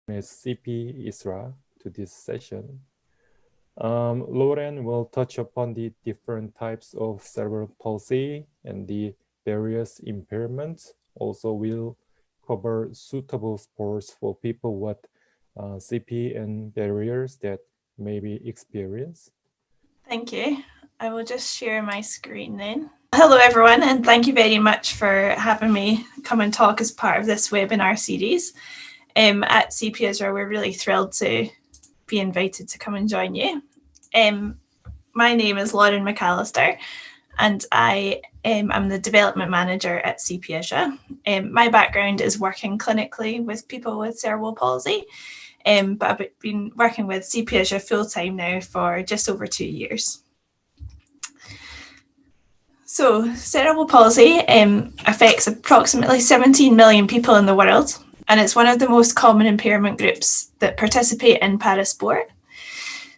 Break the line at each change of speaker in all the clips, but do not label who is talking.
is CPISRA to this session. Lauren will touch upon the different types of cerebral palsy and the various impairments. Also, we'll cover suitable sports for people with CP and barriers that may be experienced.
Thank you. I will just share my screen then. Hello everyone, and thank you very much for having me come and talk as part of this webinar series. At CPISRA, we're really thrilled to be invited to come and join you. My name is Lauren McAllister, and I am the development manager at CPISRA. My background is working clinically with people with cerebral palsy, but I've been working with CPISRA full-time now for just over 2 years. So cerebral palsy affects approximately 17 million people in the world, and it's one of the most common impairment groups that participate in parasport.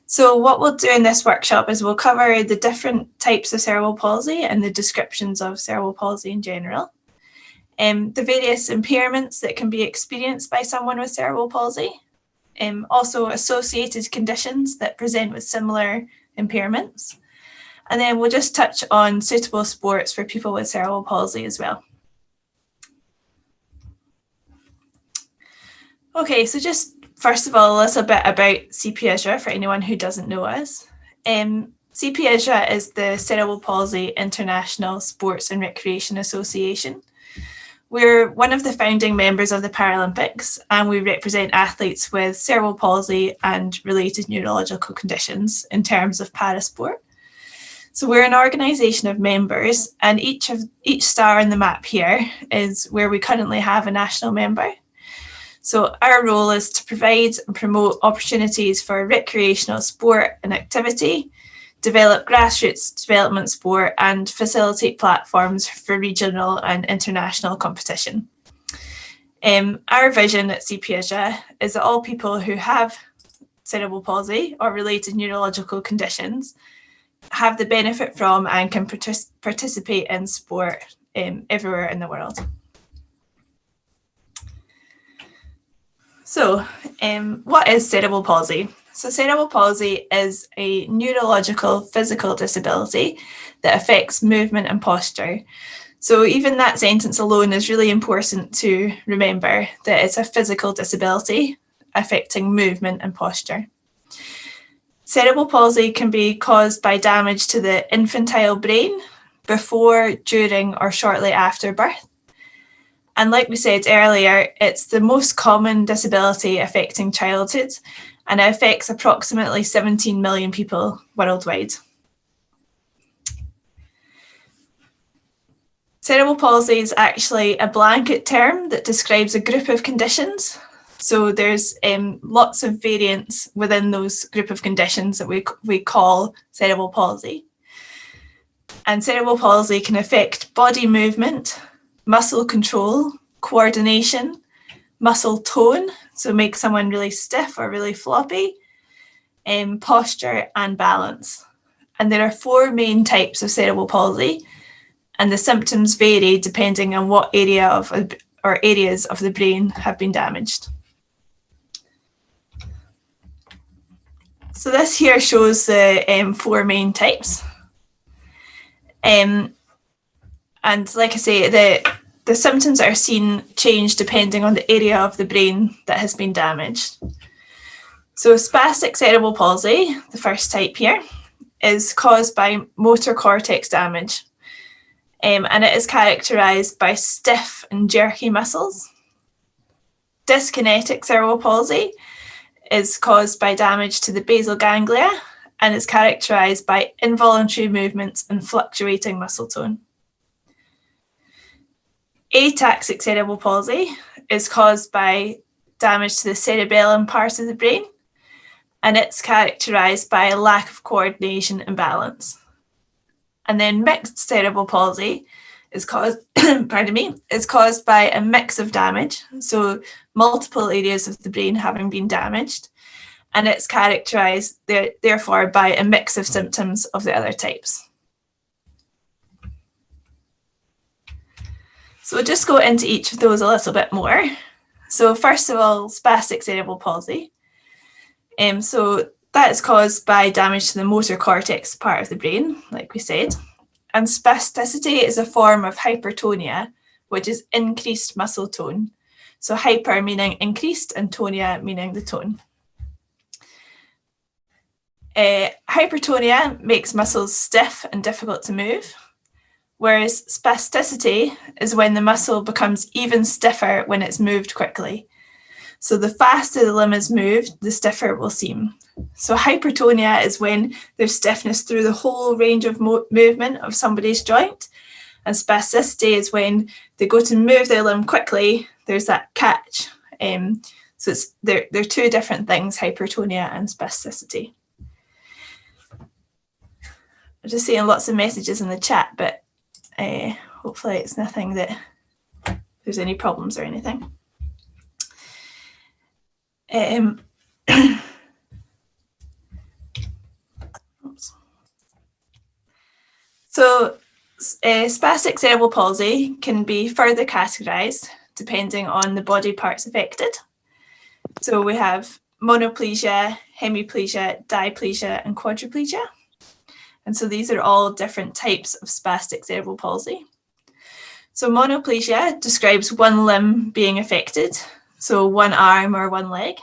So what we'll do in this workshop is we'll cover the different types of cerebral palsy and the descriptions of cerebral palsy in general, the various impairments that can be experienced by someone with cerebral palsy, also associated conditions that present with similar impairments. And then we'll just touch on suitable sports for people with cerebral palsy as well. Okay, so just first of all, a little bit about CPISRA for anyone who doesn't know us. CPISRA is the Cerebral Palsy International Sports and Recreation Association. We're one of the founding members of the Paralympics, and we represent athletes with cerebral palsy and related neurological conditions in terms of parasport. So we're an organisation of members, and each star on the map here is where we currently have a national member. So our role is to provide and promote opportunities for recreational sport and activity, develop grassroots development sport, and facilitate platforms for regional and international competition. Our vision at CPISRA is that all people who have cerebral palsy or related neurological conditions have the benefit from and can participate in sport everywhere in the world. So what is cerebral palsy? So cerebral palsy is a neurological physical disability that affects movement and posture. So even that sentence alone is really important to remember, that it's a physical disability affecting movement and posture. Cerebral palsy can be caused by damage to the infantile brain before, during, or shortly after birth. And like we said earlier, it's the most common disability affecting childhood, and it affects approximately 17 million people worldwide. Cerebral palsy is actually a blanket term that describes a group of conditions. So there's lots of variants within those group of conditions that we call cerebral palsy. And cerebral palsy can affect body movement, muscle control, coordination, muscle tone, so make someone really stiff or really floppy, posture and balance. And there are 4 main types of cerebral palsy, and the symptoms vary depending on what area or areas of the brain have been damaged. So this here shows the 4 main types. And like I say, the symptoms that are seen change depending on the area of the brain that has been damaged. So spastic cerebral palsy, the first type here, is caused by motor cortex damage. And it is characterised by stiff and jerky muscles. Dyskinetic cerebral palsy is caused by damage to the basal ganglia and is characterised by involuntary movements and fluctuating muscle tone. Ataxic cerebral palsy is caused by damage to the cerebellum part of the brain, and it's characterised by a lack of coordination and balance. And then mixed cerebral palsy is caused, is caused by a mix of damage, so multiple areas of the brain having been damaged, and it's characterised therefore by a mix of symptoms of the other types. So we'll just go into each of those a little bit more. So first of all, spastic cerebral palsy. So that is caused by damage to the motor cortex part of the brain, like we said. And spasticity is a form of hypertonia, which is increased muscle tone. So hyper meaning increased and tonia meaning the tone. Hypertonia makes muscles stiff and difficult to move, whereas spasticity is when the muscle becomes even stiffer when it's moved quickly. So the faster the limb is moved, the stiffer it will seem. So hypertonia is when there's stiffness through the whole range of movement of somebody's joint. And spasticity is when they go to move their limb quickly, there's that catch. So they're two different things, hypertonia and spasticity. I'm just seeing lots of messages in the chat, but hopefully it's nothing that there's any problems or anything. So spastic cerebral palsy can be further categorized depending on the body parts affected. So we have monoplegia, hemiplegia, diplegia, and quadriplegia. And so these are all different types of spastic cerebral palsy. So monoplegia describes one limb being affected, so one arm or one leg.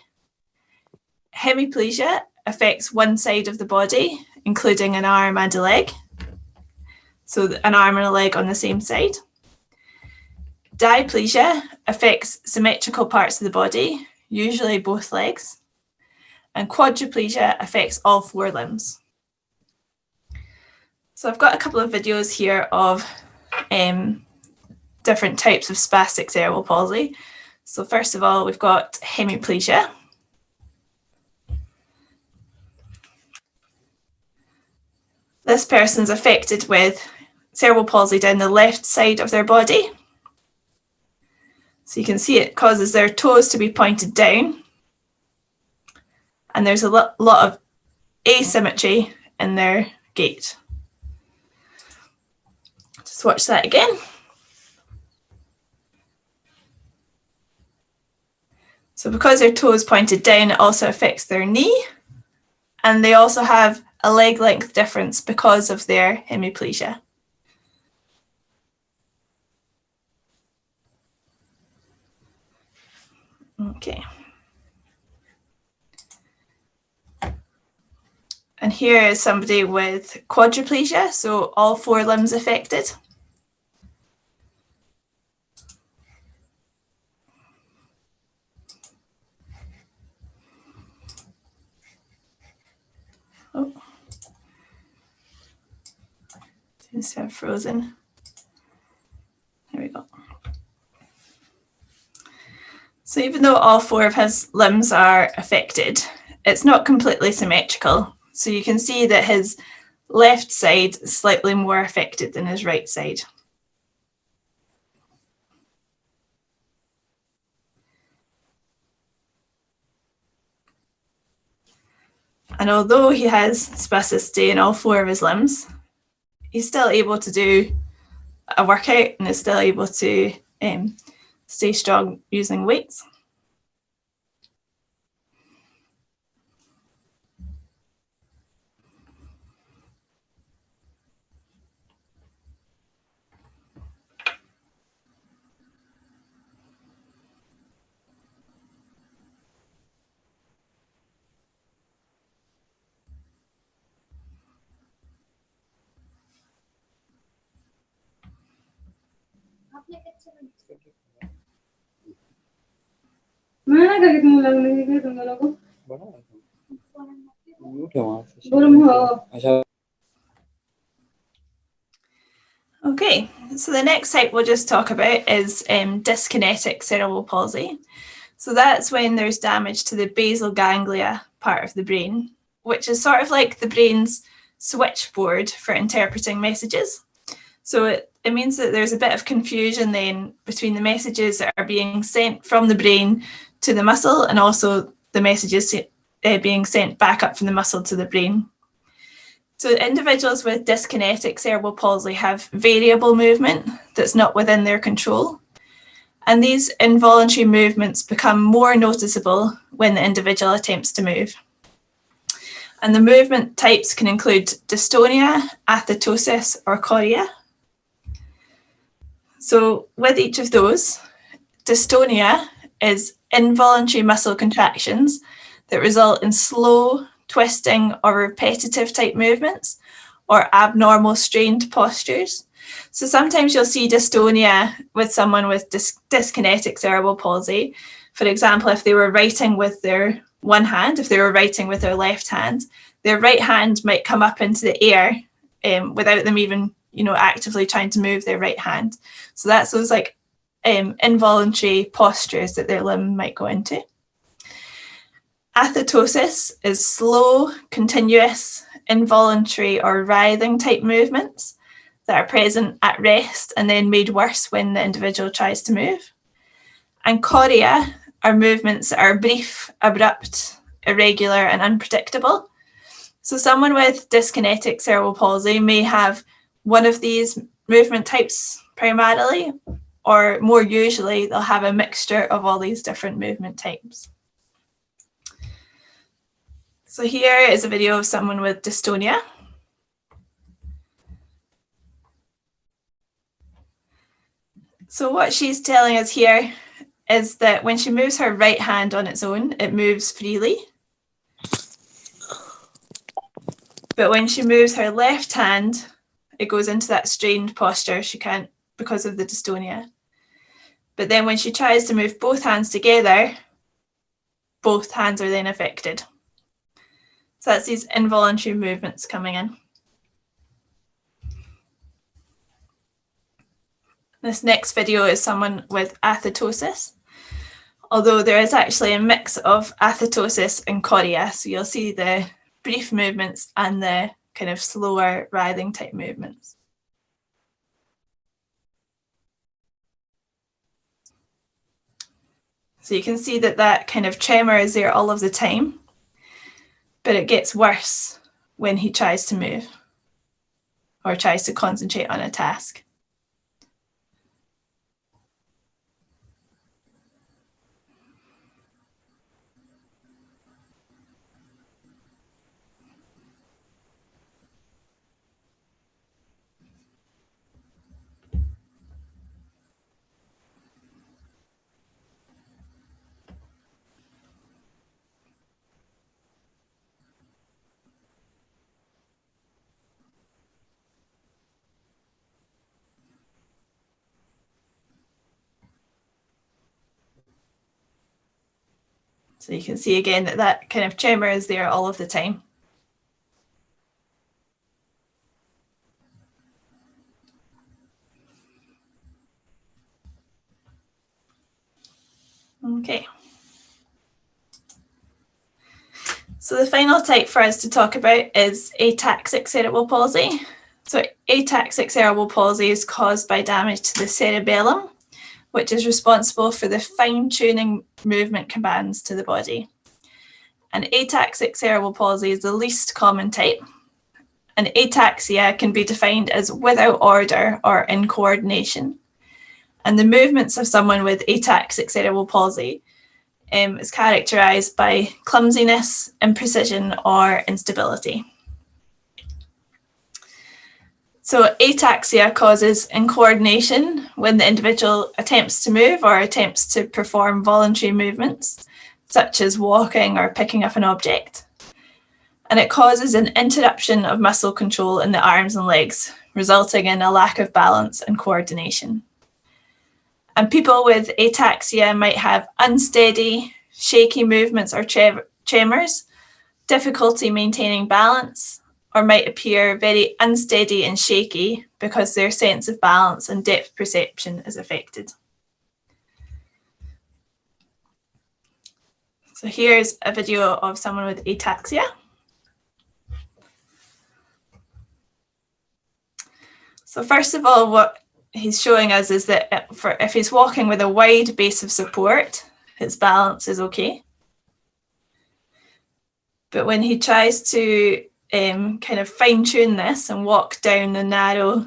Hemiplegia affects one side of the body, including an arm and a leg. So an arm and a leg on the same side. Diplegia affects symmetrical parts of the body, usually both legs. And quadriplegia affects all four limbs. So I've got a couple of videos here of different types of spastic cerebral palsy. So first of all, we've got hemiplegia. This person's affected with cerebral palsy down the left side of their body. So you can see it causes their toes to be pointed down. And there's a lot of asymmetry in their gait. Just watch that again. So because their toe is pointed down, it also affects their knee. And they also have a leg length difference because of their hemiplegia. Okay. And here is somebody with quadriplegia, so all four limbs affected. Oh, seems to have frozen. There we go. So even though all four of his limbs are affected, it's not completely symmetrical. So you can see that his left side is slightly more affected than his right side. And although he has spasticity in all four of his limbs, he's still able to do a workout and is still able to stay strong using weights. Okay, so the next type we'll just talk about is dyskinetic cerebral palsy. So that's when there's damage to the basal ganglia part of the brain, which is sort of like the brain's switchboard for interpreting messages. So it means that there's a bit of confusion then between the messages that are being sent from the brain to the muscle and also the messages being sent back up from the muscle to the brain. So individuals with dyskinetic cerebral palsy have variable movement that's not within their control. And these involuntary movements become more noticeable when the individual attempts to move. And the movement types can include dystonia, athetosis, or chorea. So with each of those, dystonia is involuntary muscle contractions that result in slow, twisting, or repetitive type movements, or abnormal strained postures. So sometimes you'll see dystonia with someone with dyskinetic cerebral palsy. For example, if they were writing with their one hand, if they were writing with their left hand, their right hand might come up into the air without them even, actively trying to move their right hand. So that's those like involuntary postures that their limb might go into. Athetosis is slow, continuous, involuntary or writhing type movements that are present at rest and then made worse when the individual tries to move. And chorea are movements that are brief, abrupt, irregular, and unpredictable. So someone with dyskinetic cerebral palsy may have one of these movement types primarily, or more usually, they'll have a mixture of all these different movement types. So here is a video of someone with dystonia. So what she's telling us here is that when she moves her right hand on its own, it moves freely. But when she moves her left hand, it goes into that strained posture. She can't, because of the dystonia. But then when she tries to move both hands together, both hands are then affected. So that's these involuntary movements coming in. This next video is someone with athetosis, although there is actually a mix of athetosis and chorea. So you'll see the brief movements and the kind of slower writhing type movements. So you can see that that kind of tremor is there all of the time, but it gets worse when he tries to move or tries to concentrate on a task. So you can see again that that kind of tremor is there all of the time. Okay. So the final type for us to talk about is ataxic cerebral palsy. So ataxic cerebral palsy is caused by damage to the cerebellum, which is responsible for the fine-tuning movement commands to the body. And ataxic cerebral palsy is the least common type. And ataxia can be defined as without order or in coordination. And the movements of someone with ataxic cerebral palsy is characterized by clumsiness, imprecision, or instability. So ataxia causes incoordination when the individual attempts to move or attempts to perform voluntary movements, such as walking or picking up an object. And it causes an interruption of muscle control in the arms and legs, resulting in a lack of balance and coordination. And people with ataxia might have unsteady, shaky movements or tremors, difficulty maintaining balance, or might appear very unsteady and shaky because their sense of balance and depth perception is affected. So here's a video of someone with ataxia. So first of all, what he's showing us is that if he's walking with a wide base of support, his balance is okay. But when he tries to kind of fine-tune this and walk down the narrow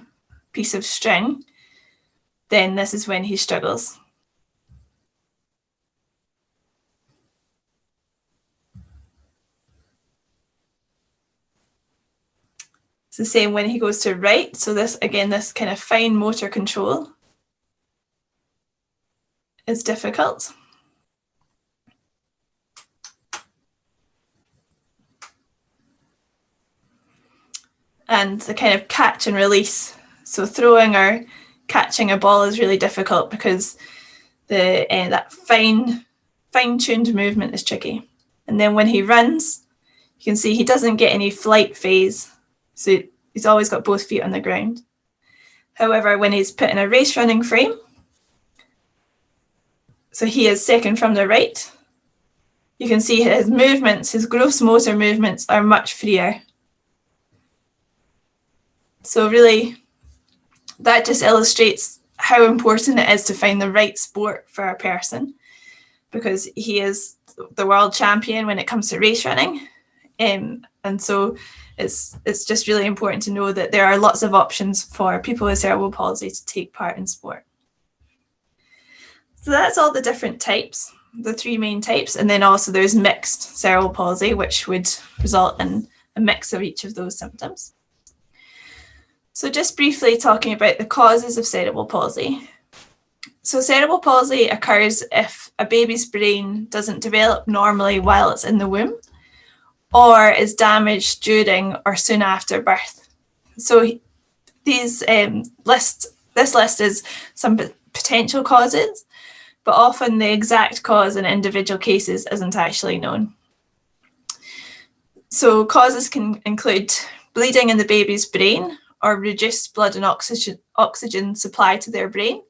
piece of string, then this is when he struggles. the same when he goes to write. So this, again, this kind of fine motor control is difficult. And the kind of catch and release. So throwing or catching a ball is really difficult because that fine-tuned movement is tricky. And then when he runs, you can see he doesn't get any flight phase. So he's always got both feet on the ground. However, when he's put in a race running frame, so he is second from the right, you can see his movements, his gross motor movements are much freer. So really, that just illustrates how important it is to find the right sport for a person, because he is the world champion when it comes to race running. And so it's just really important to know that there are lots of options for people with cerebral palsy to take part in sport. So that's all the different types, the three main types. And then also there's mixed cerebral palsy, which would result in a mix of each of those symptoms. So just briefly talking about the causes of cerebral palsy. So cerebral palsy occurs if a baby's brain doesn't develop normally while it's in the womb, or is damaged during or soon after birth. So this list is some potential causes, but often the exact cause in individual cases isn't actually known. So causes can include bleeding in the baby's brain or reduced blood and oxygen supply to their brain.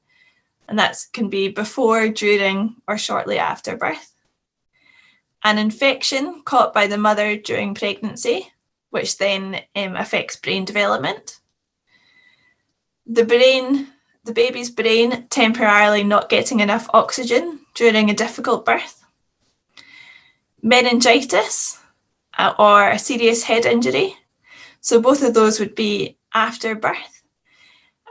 And that can be before, during, or shortly after birth. An infection caught by the mother during pregnancy, which then affects brain development. The baby's brain temporarily not getting enough oxygen during a difficult birth. Meningitis or a serious head injury. So both of those would be after birth.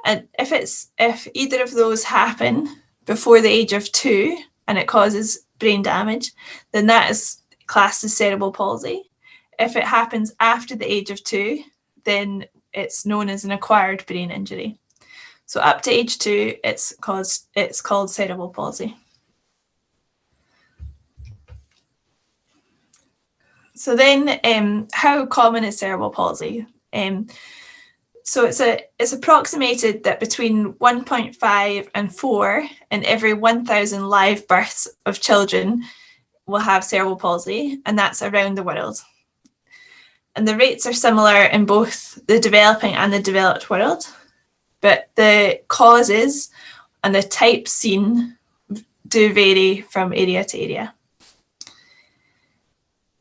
And if either of those happen before the age of 2 and it causes brain damage, then that is classed as cerebral palsy. If it happens after the age of 2, then it's known as an acquired brain injury. So up to age 2, it's called cerebral palsy. So then, how common is cerebral palsy? So it's approximated that between 1.5 and 4 in every 1,000 live births of children will have cerebral palsy, and that's around the world. And the rates are similar in both the developing and the developed world, but the causes and the types seen do vary from area to area.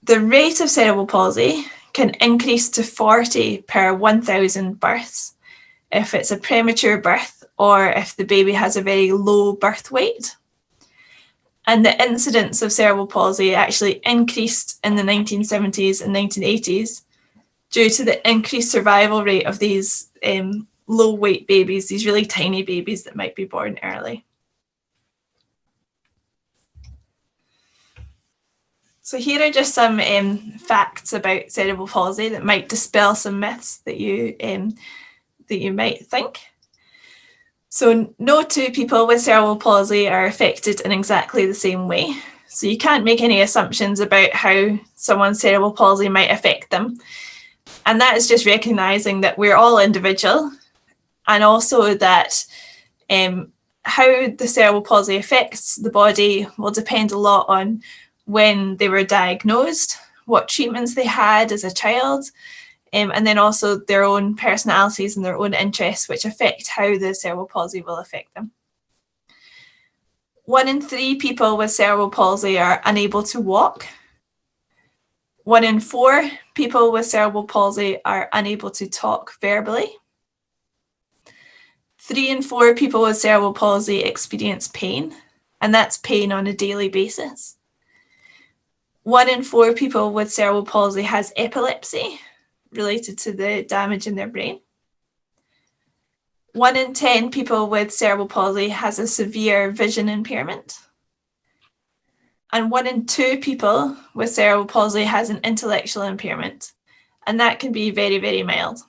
The rate of cerebral palsy can increase to 40 per 1,000 births if it's a premature birth or if the baby has a very low birth weight. And the incidence of cerebral palsy actually increased in the 1970s and 1980s due to the increased survival rate of these low weight babies, these really tiny babies that might be born early. So here are just some facts about cerebral palsy that might dispel some myths that you might think. So no two people with cerebral palsy are affected in exactly the same way. So you can't make any assumptions about how someone's cerebral palsy might affect them. And that is just recognizing that we're all individual, and also that how the cerebral palsy affects the body will depend a lot on when they were diagnosed, what treatments they had as a child, and then also their own personalities and their own interests, which affect how the cerebral palsy will affect them. 1 in 3 people with cerebral palsy are unable to walk. 1 in 4 people with cerebral palsy are unable to talk verbally. 3 in 4 people with cerebral palsy experience pain, and that's pain on a daily basis. 1 in 4 people with cerebral palsy has epilepsy related to the damage in their brain. 1 in 10 people with cerebral palsy has a severe vision impairment. And 1 in 2 people with cerebral palsy has an intellectual impairment. And that can be very, very mild.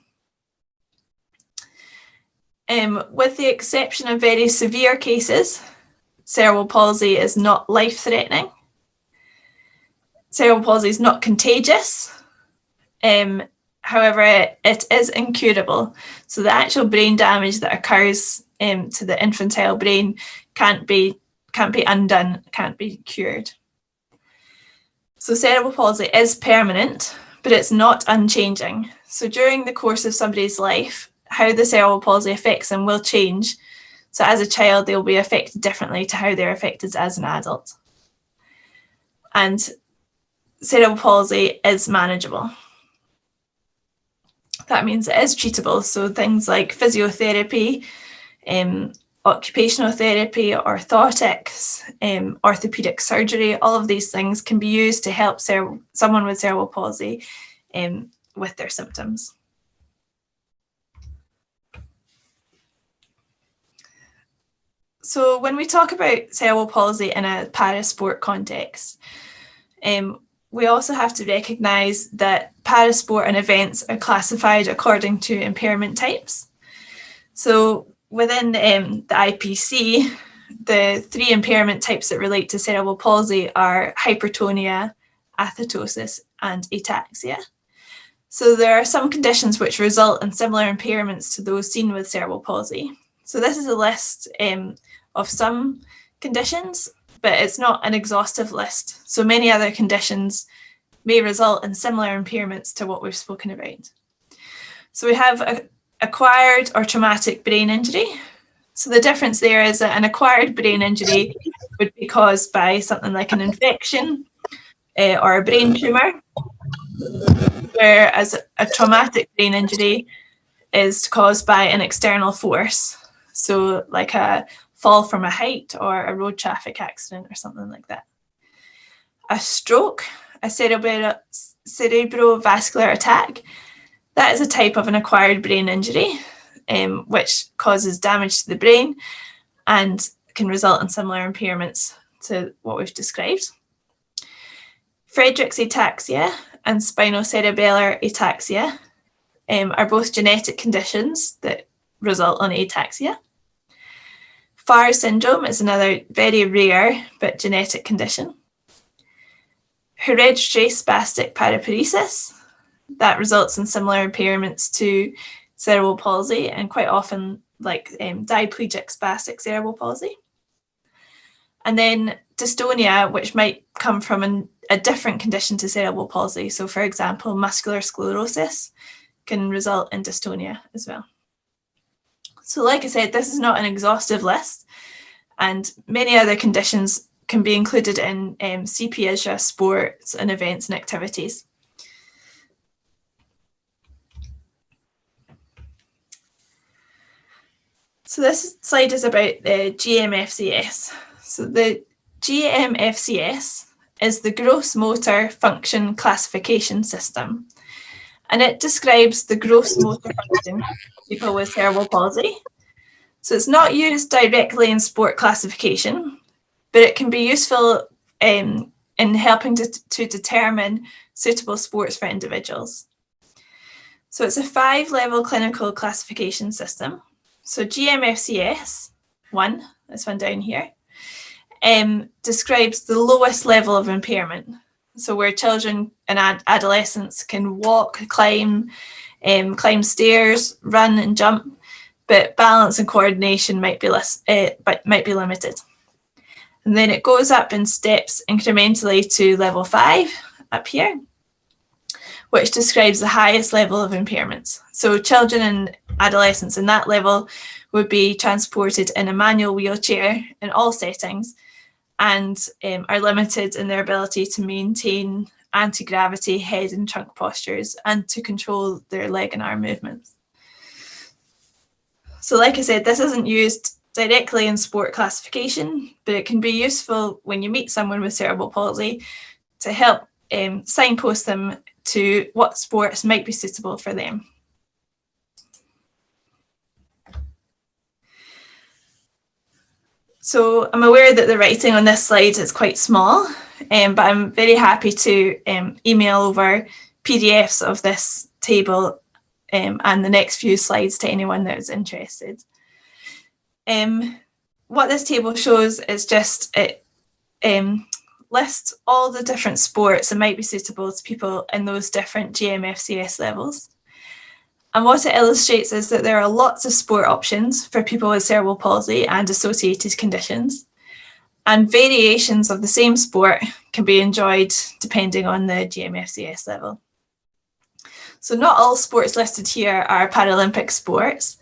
With the exception of very severe cases, cerebral palsy is not life-threatening. Cerebral palsy is not contagious. However, it is incurable. So the actual brain damage that occurs to the infantile brain can't be undone, can't be cured. So cerebral palsy is permanent, but it's not unchanging. So during the course of somebody's life, how the cerebral palsy affects them will change. So as a child, they'll be affected differently to how they're affected as an adult. And cerebral palsy is manageable. That means it is treatable. So things like physiotherapy, occupational therapy, orthotics, orthopedic surgery, all of these things can be used to help someone with cerebral palsy with their symptoms. So when we talk about cerebral palsy in a parasport context, we also have to recognise that parasport and events are classified according to impairment types. So within the IPC, the 3 impairment types that relate to cerebral palsy are hypertonia, athetosis, and ataxia. So there are some conditions which result in similar impairments to those seen with cerebral palsy. So this is a list of some conditions, but it's not an exhaustive list. So many other conditions may result in similar impairments to what we've spoken about. So we have acquired or traumatic brain injury. So the difference there is that an acquired brain injury would be caused by something like an infection or a brain tumour, whereas a traumatic brain injury is caused by an external force. So like a fall from a height or a road traffic accident or something like that. A stroke, a cerebrovascular attack, that is a type of an acquired brain injury, which causes damage to the brain and can result in similar impairments to what we've described. Friedreich's ataxia and spinocerebellar ataxia are both genetic conditions that result in ataxia. Farr syndrome is another very rare but genetic condition. Hereditary spastic paraparesis, that results in similar impairments to cerebral palsy and quite often like diplegic spastic cerebral palsy. And then dystonia, which might come from a different condition to cerebral palsy. So for example, muscular sclerosis can result in dystonia as well. So like I said, this is not an exhaustive list, and many other conditions can be included in CPISRA sports and events and activities. So this slide is about the GMFCS. So the GMFCS is the Gross Motor Function Classification System, and it describes the gross motor function of people with cerebral palsy. So it's not used directly in sport classification, but it can be useful in helping to determine suitable sports for individuals. So it's a 5-level clinical classification system. So GMFCS 1, this one down here, describes the lowest level of impairment. So where children and adolescents can walk, climb stairs, run and jump, but balance and coordination might be limited. And then it goes up in steps incrementally to level 5 up here, which describes the highest level of impairments. So children and adolescents in that level would be transported in a manual wheelchair in all settings and are limited in their ability to maintain anti-gravity head and trunk postures and to control their leg and arm movements. So like I said, this isn't used directly in sport classification, but it can be useful when you meet someone with cerebral palsy to help signpost them to what sports might be suitable for them. So I'm aware that the writing on this slide is quite small, but I'm very happy to email over PDFs of this table and the next few slides to anyone that is interested. What this table shows is just it lists all the different sports that might be suitable to people in those different GMFCS levels. And what it illustrates is that there are lots of sport options for people with cerebral palsy and associated conditions. And variations of the same sport can be enjoyed depending on the GMFCS level. So not all sports listed here are Paralympic sports,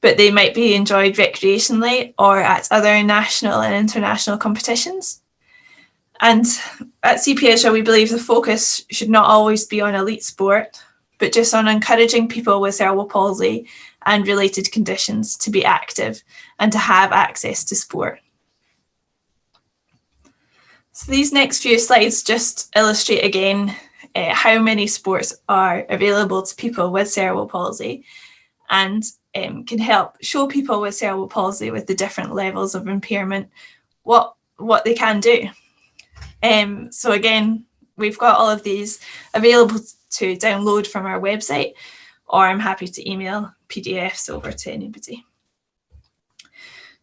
but they might be enjoyed recreationally or at other national and international competitions. And at CPISRA, we believe the focus should not always be on elite sport, but just on encouraging people with cerebral palsy and related conditions to be active and to have access to sport. So these next few slides just illustrate again how many sports are available to people with cerebral palsy and can help show people with cerebral palsy with the different levels of impairment what they can do. So again, we've got all of these available to download from our website, or I'm happy to email PDFs over to anybody.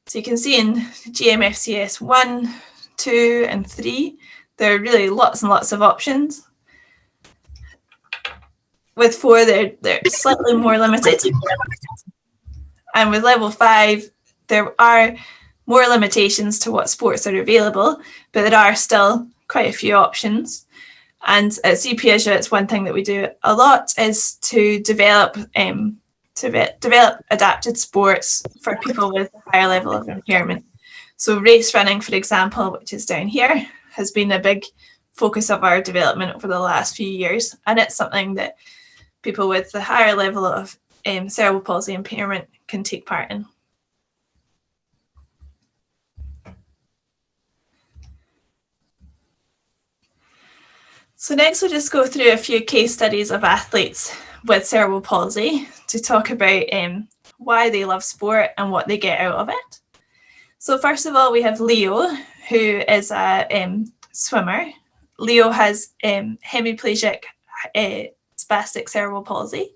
So you can see in GMFCS 1, 2 and 3, there are really lots and lots of options. With 4, they're slightly more limited. And with level 5, there are more limitations to what sports are available, but there are still quite a few options. And at CPISRA, it's one thing that we do a lot is to develop adapted sports for people with a higher level of impairment. So race running, for example, which is down here, has been a big focus of our development over the last few years. And it's something that people with the higher level of cerebral palsy impairment can take part in. So next we'll just go through a few case studies of athletes with cerebral palsy to talk about why they love sport and what they get out of it. So first of all, we have Leo, who is a swimmer. Leo has hemiplegic spastic cerebral palsy.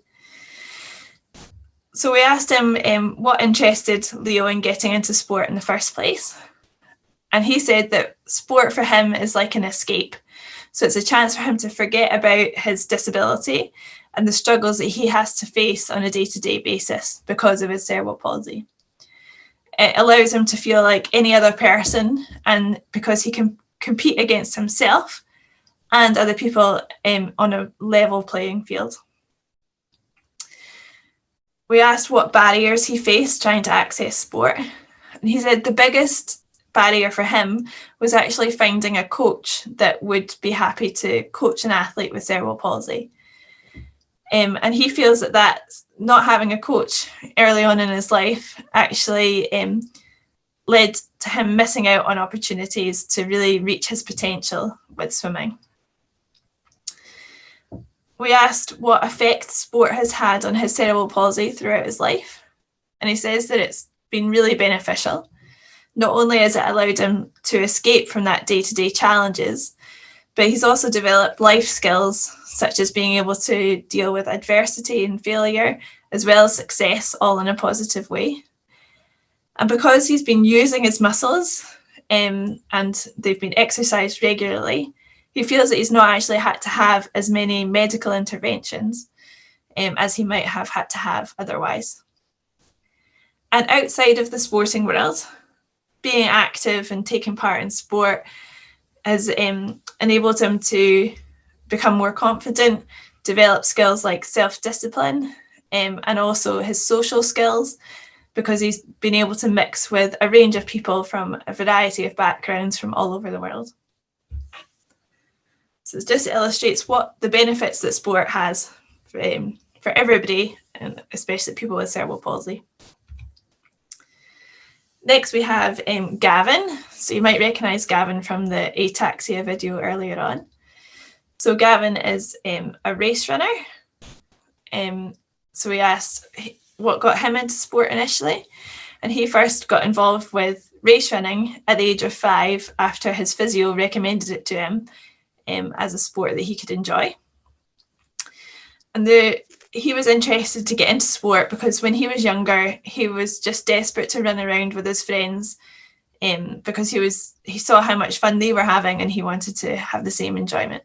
So we asked him what interested Leo in getting into sport in the first place. And he said that sport for him is like an escape. So it's a chance for him to forget about his disability and the struggles that he has to face on a day-to-day basis because of his cerebral palsy. It allows him to feel like any other person, and because he can compete against himself and other people on a level playing field. We asked what barriers he faced trying to access sport, and he said the biggest barrier for him was actually finding a coach that would be happy to coach an athlete with cerebral palsy. And he feels that not having a coach early on in his life actually led to him missing out on opportunities to really reach his potential with swimming. We asked what effect sport has had on his cerebral palsy throughout his life. And he says that it's been really beneficial. Not only has it allowed him to escape from that day-to-day challenges, but he's also developed life skills such as being able to deal with adversity and failure, as well as success, all in a positive way. And because he's been using his muscles and they've been exercised regularly, he feels that he's not actually had to have as many medical interventions as he might have had to have otherwise. And outside of the sporting world, being active and taking part in sport has enabled him to become more confident, develop skills like self-discipline, and also his social skills, because he's been able to mix with a range of people from a variety of backgrounds from all over the world. So it just illustrates what the benefits that sport has for everybody, and especially people with cerebral palsy. Next, we have Gavin. So you might recognise Gavin from the ataxia video earlier on. So Gavin is a race runner. So we asked what got him into sport initially. And he first got involved with race running at the age of 5 after his physio recommended it to him as a sport that he could enjoy. And he was interested to get into sport because when he was younger, he was just desperate to run around with his friends because he saw how much fun they were having and he wanted to have the same enjoyment.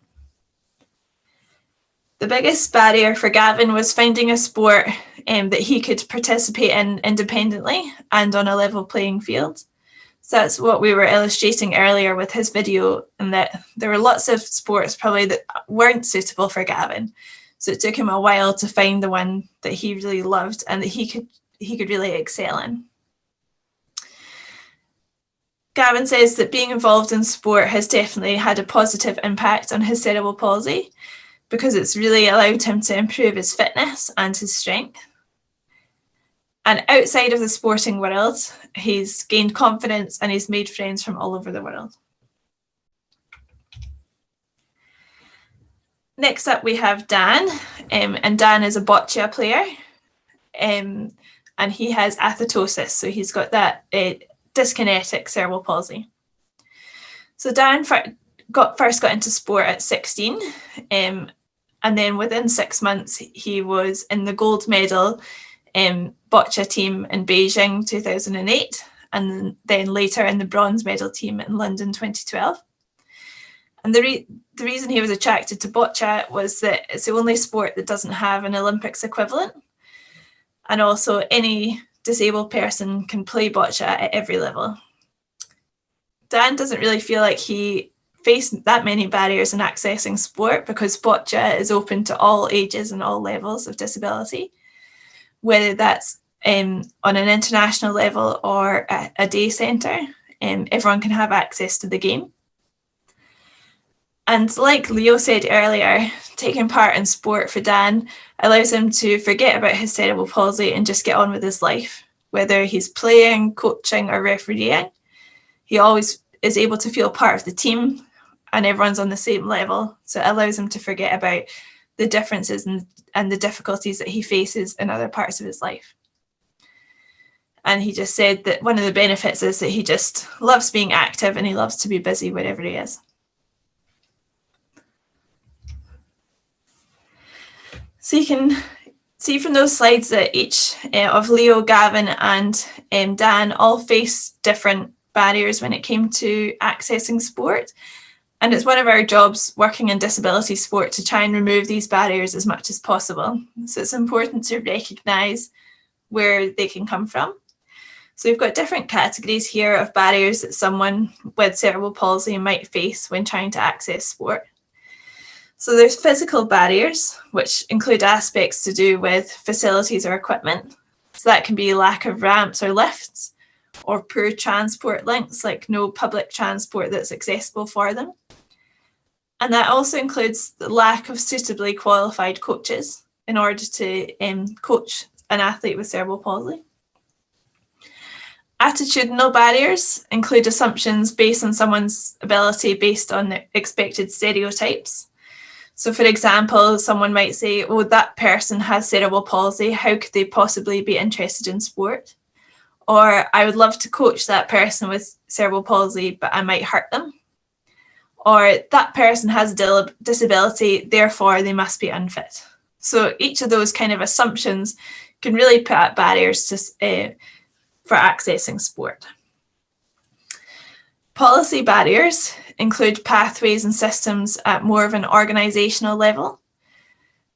The biggest barrier for Gavin was finding a sport that he could participate in independently and on a level playing field. So that's what we were illustrating earlier with his video, and that there were lots of sports probably that weren't suitable for Gavin. So it took him a while to find the one that he really loved and that he could really excel in. Gavin says that being involved in sport has definitely had a positive impact on his cerebral palsy because it's really allowed him to improve his fitness and his strength. And outside of the sporting world, he's gained confidence and he's made friends from all over the world. Next up, we have Dan, and Dan is a boccia player, and he has athetosis, so he's got that dyskinetic cerebral palsy. So Dan first got into sport at 16, and then within 6 months, he was in the gold medal boccia team in Beijing 2008, and then later in the bronze medal team in London 2012. And the reason he was attracted to boccia was that it's the only sport that doesn't have an Olympics equivalent. And also any disabled person can play boccia at every level. Dan doesn't really feel like he faced that many barriers in accessing sport because boccia is open to all ages and all levels of disability, whether that's on an international level or a day centre. Everyone can have access to the game. And like Leo said earlier, taking part in sport for Dan allows him to forget about his cerebral palsy and just get on with his life. Whether he's playing, coaching, or refereeing, he always is able to feel part of the team and everyone's on the same level. So it allows him to forget about the differences and the difficulties that he faces in other parts of his life. And he just said that one of the benefits is that he just loves being active and he loves to be busy wherever he is. So you can see from those slides that each of Leo, Gavin and Dan all face different barriers when it came to accessing sport. And it's one of our jobs working in disability sport to try and remove these barriers as much as possible. So it's important to recognise where they can come from. So we've got different categories here of barriers that someone with cerebral palsy might face when trying to access sport. So there's physical barriers, which include aspects to do with facilities or equipment. So that can be lack of ramps or lifts, or poor transport links, like no public transport that's accessible for them. And that also includes the lack of suitably qualified coaches in order to coach an athlete with cerebral palsy. Attitudinal barriers include assumptions based on someone's ability based on expected stereotypes. So for example, someone might say, oh, that person has cerebral palsy, how could they possibly be interested in sport? Or I would love to coach that person with cerebral palsy, but I might hurt them. Or that person has a disability, therefore they must be unfit. So each of those kind of assumptions can really put up barriers for accessing sport. Policy barriers include pathways and systems at more of an organisational level.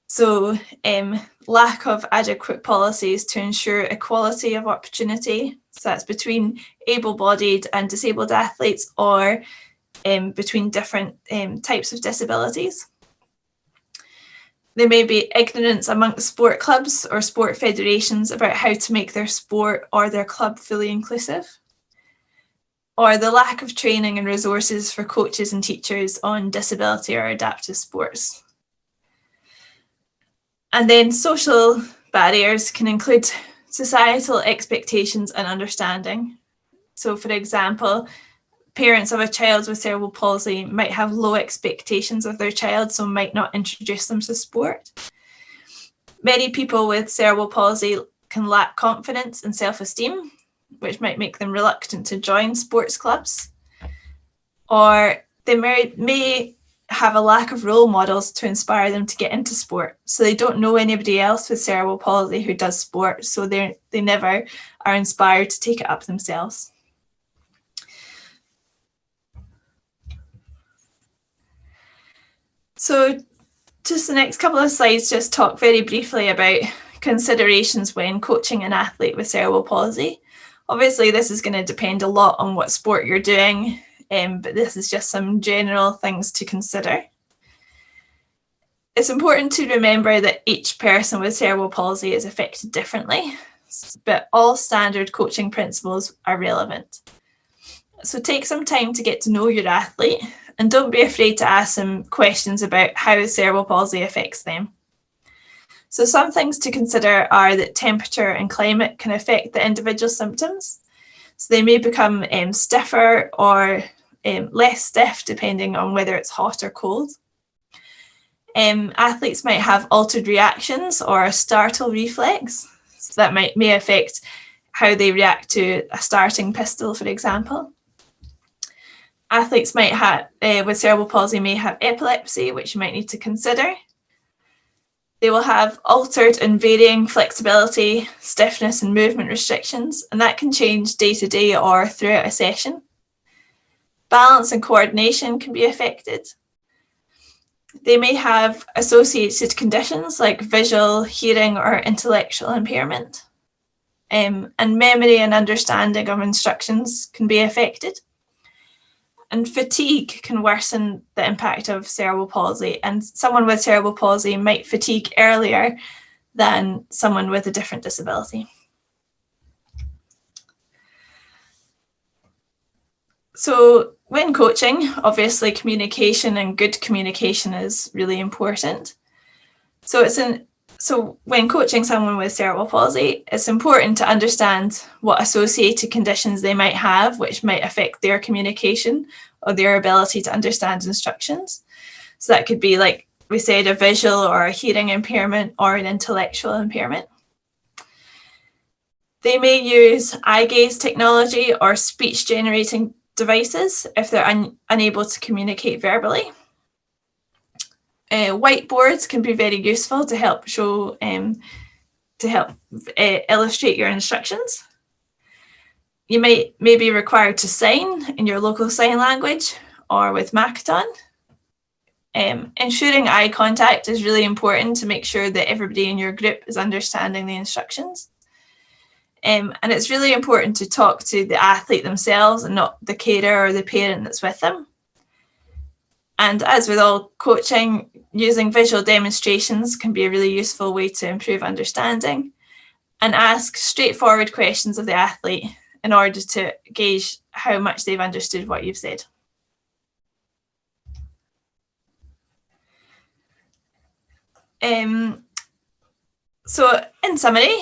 So lack of adequate policies to ensure equality of opportunity. So that's between able-bodied and disabled athletes, or between different types of disabilities. There may be ignorance amongst sport clubs or sport federations about how to make their sport or their club fully inclusive. Or the lack of training and resources for coaches and teachers on disability or adaptive sports. And then social barriers can include societal expectations and understanding. So for example, parents of a child with cerebral palsy might have low expectations of their child, so might not introduce them to sport. Many people with cerebral palsy can lack confidence and self-esteem, which might make them reluctant to join sports clubs. Or they may have a lack of role models to inspire them to get into sport. So they don't know anybody else with cerebral palsy who does sport, so they never are inspired to take it up themselves. So just the next couple of slides just talk very briefly about considerations when coaching an athlete with cerebral palsy. Obviously, this is going to depend a lot on what sport you're doing, but this is just some general things to consider. It's important to remember that each person with cerebral palsy is affected differently, but all standard coaching principles are relevant. So take some time to get to know your athlete, and don't be afraid to ask them questions about how cerebral palsy affects them. So some things to consider are that temperature and climate can affect the individual symptoms. So they may become stiffer or less stiff depending on whether it's hot or cold. Athletes might have altered reactions or a startle reflex. So that may affect how they react to a starting pistol, for example. Athletes might have, with cerebral palsy, may have epilepsy, which you might need to consider. They will have altered and varying flexibility, stiffness, and movement restrictions, and that can change day to day or throughout a session. Balance and coordination can be affected. They may have associated conditions like visual, hearing, or intellectual impairment. And memory and understanding of instructions can be affected. And fatigue can worsen the impact of cerebral palsy, and someone with cerebral palsy might fatigue earlier than someone with a different disability. So when coaching, obviously communication and good communication is really important. So when coaching someone with cerebral palsy, it's important to understand what associated conditions they might have, which might affect their communication or their ability to understand instructions. So that could be, like we said, a visual or a hearing impairment or an intellectual impairment. They may use eye gaze technology or speech generating devices if they're unable to communicate verbally. Whiteboards can be very useful to help show, illustrate your instructions. You may be required to sign in your local sign language or with Makaton. Ensuring eye contact is really important to make sure that everybody in your group is understanding the instructions. And it's really important to talk to the athlete themselves and not the carer or the parent that's with them. And as with all coaching, using visual demonstrations can be a really useful way to improve understanding, and ask straightforward questions of the athlete in order to gauge how much they've understood what you've said. So in summary,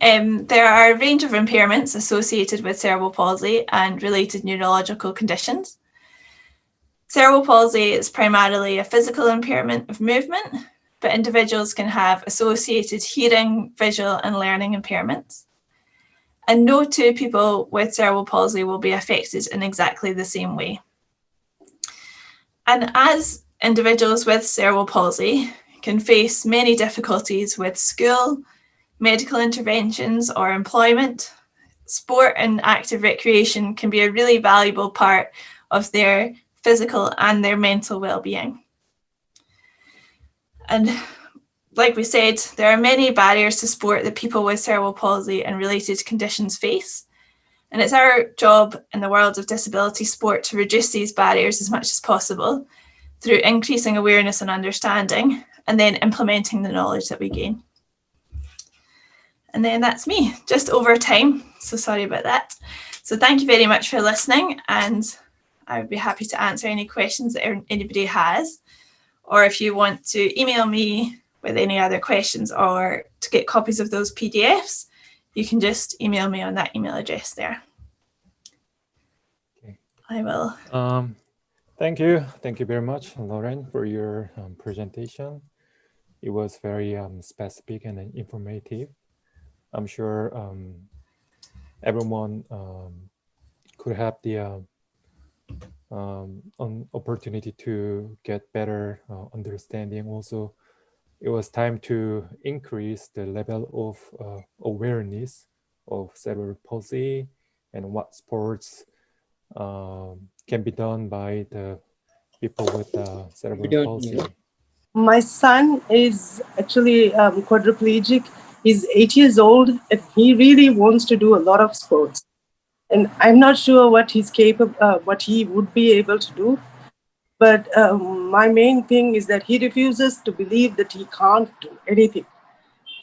there are a range of impairments associated with cerebral palsy and related neurological conditions. Cerebral palsy is primarily a physical impairment of movement, but individuals can have associated hearing, visual, and learning impairments. And no two people with cerebral palsy will be affected in exactly the same way. And as individuals with cerebral palsy can face many difficulties with school, medical interventions, or employment, sport and active recreation can be a really valuable part of their physical and their mental well-being. And like we said, there are many barriers to sport that people with cerebral palsy and related conditions face. And it's our job in the world of disability sport to reduce these barriers as much as possible through increasing awareness and understanding, and then implementing the knowledge that we gain. And then that's me, just over time, so sorry about that. So thank you very much for listening, and I would be happy to answer any questions that anybody has, or if you want to email me with any other questions or to get copies of those PDFs, you can just email me on that email address there.
Okay.
I will.
Thank you very much, Lauren, for your presentation. It was very specific and informative. I'm sure everyone could have the an opportunity to get better understanding. Also, it was time to increase the level of awareness of cerebral palsy and what sports can be done by the people with cerebral palsy.
My son is actually quadriplegic. He's 8 years old, and he really wants to do a lot of sports. And I'm not sure what he's capable, what he would be able to do. But my main thing is that he refuses to believe that he can't do anything.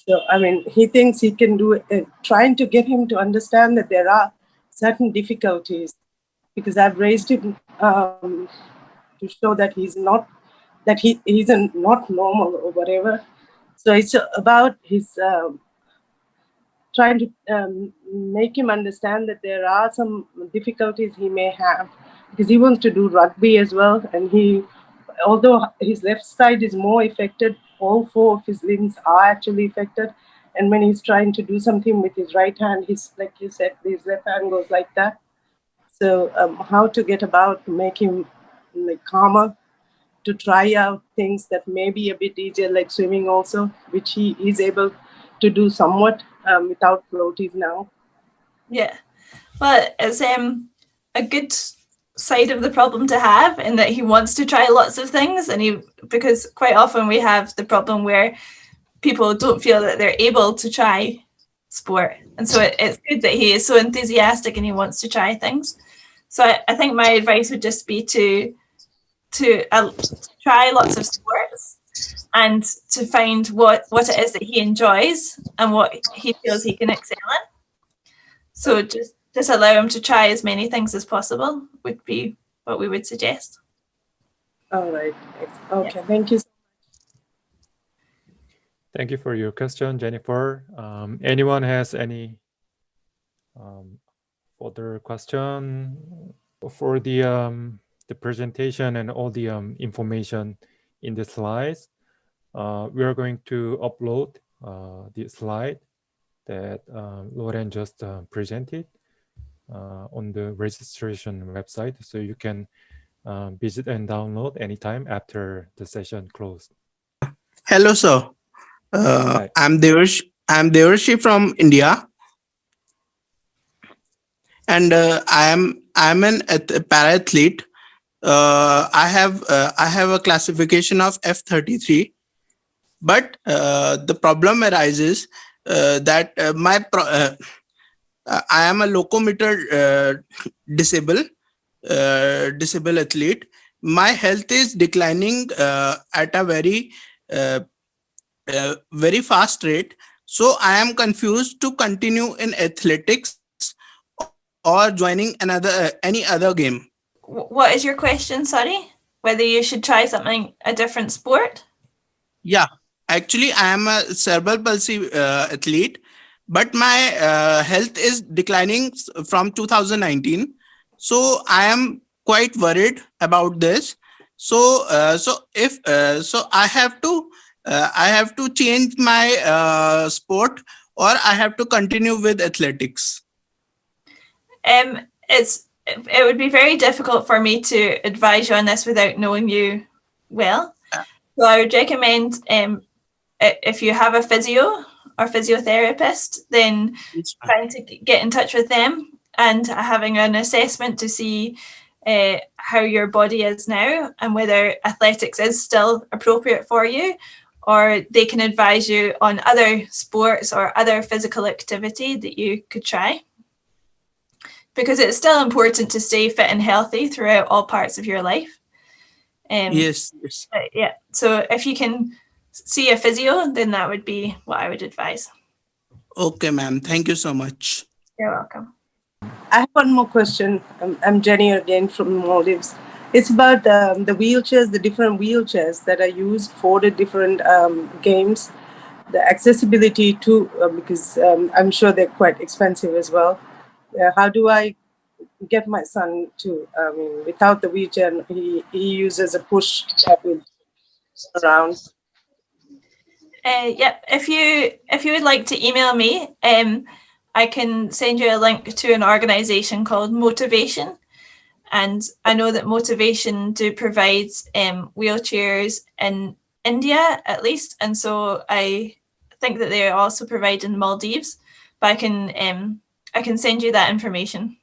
So, I mean, he thinks he can do it. Trying to get him to understand that there are certain difficulties, because I've raised him to show that he's not normal or whatever. So it's about his trying to make him understand that there are some difficulties he may have, because he wants to do rugby as well, and although his left side is more affected, all four of his limbs are actually affected. And when he's trying to do something with his right hand, like you said, his left hand goes like that. So how to get about to make him like calmer, to try out things that may be a bit easier, like swimming also, which he is able to do somewhat without floaties now.
Yeah, well, it's a good side of the problem to have, in that he wants to try lots of things, and because quite often we have the problem where people don't feel that they're able to try sport, and so it's good that he is so enthusiastic and he wants to try things. So I think my advice would just be to try lots of sports, and to find what it is that he enjoys and what he feels he can excel in. So just allow him to try as many things as possible would be what we would suggest.
All right. Okay. Yeah. Thank you.
Thank you for your question, Jennifer. Anyone has any further question for the presentation and all the information in the slides? We are going to upload the slide that Lauren just presented on the registration website, so you can visit and download anytime after the session closed.
Hello, sir. I'm Devarshi from India, and I'm an para athlete. I have a classification of F33, but the problem arises that I am a locomotor disabled athlete. My health is declining at a very fast rate. So I am confused to continue in athletics or joining any other game.
What is your question, sorry? Whether you should try a different sport?
Yeah, actually I am a cerebral palsy athlete, but my health is declining from 2019. So I am quite worried about this. So I have to change my sport, or I have to continue with athletics.
It would be very difficult for me to advise you on this without knowing you well. So I would recommend, if you have a physio or physiotherapist, then trying to get in touch with them and having an assessment to see how your body is now and whether athletics is still appropriate for you, or they can advise you on other sports or other physical activity that you could try. Because it's still important to stay fit and healthy throughout all parts of your life.
Yes.
Yeah. So if you can see a physio, then that would be what I would advise.
Okay, ma'am. Thank you so much.
You're welcome.
I have one more question. I'm Jenny again from Maldives. It's about the wheelchairs, the different wheelchairs that are used for the different games, the accessibility to, because I'm sure they're quite expensive as well. How do I get my son to, without the wheelchair, he uses a push around?
Yep. If you would like to email me, I can send you a link to an organisation called Motivation, And I know that Motivation do provide wheelchairs in India at least, and so I think that they also provide in the Maldives. But I can send you that information.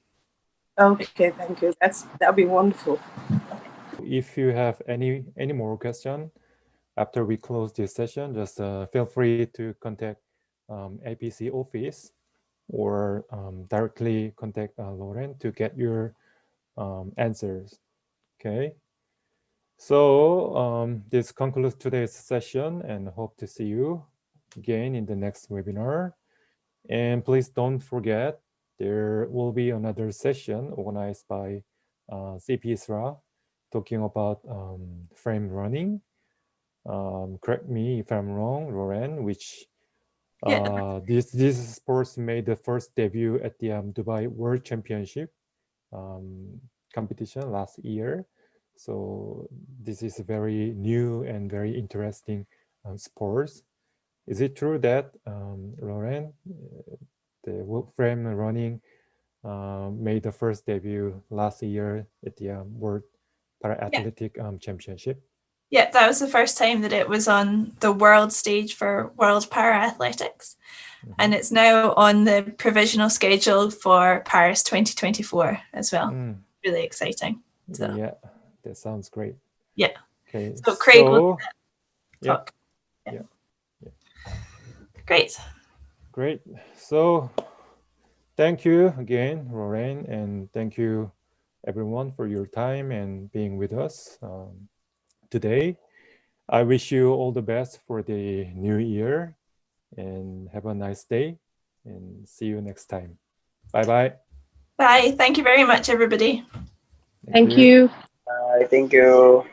Okay, thank you. That'd be wonderful.
If you have any more question after we close this session, just feel free to contact APC office or directly contact Lauren to get your answers. Okay. So this concludes today's session, and hope to see you again in the next webinar. And please don't forget, there will be another session organized by CPISRA talking about frame running. Correct me if I'm wrong, Lauren, which this sports made the first debut at the Dubai World Championship competition last year. So this is a very new and very interesting sports. Is it true that, Lauren, the frame running made the first debut last year at the World Para-Athletic Championship?
Yeah, that was the first time that it was on the world stage for World Para-Athletics. And it's now on the provisional schedule for Paris 2024 as well. Really exciting. So.
Yeah, that sounds great.
Yeah.
Okay.
So Craig will talk.
Yeah.
Great.
Great. So thank you again, Lauren, and thank you everyone for your time and being with us today. I wish you all the best for the new year and have a nice day and see you next time. Bye-bye.
Bye. Thank you very much, everybody.
Thank you.
Bye. Thank you.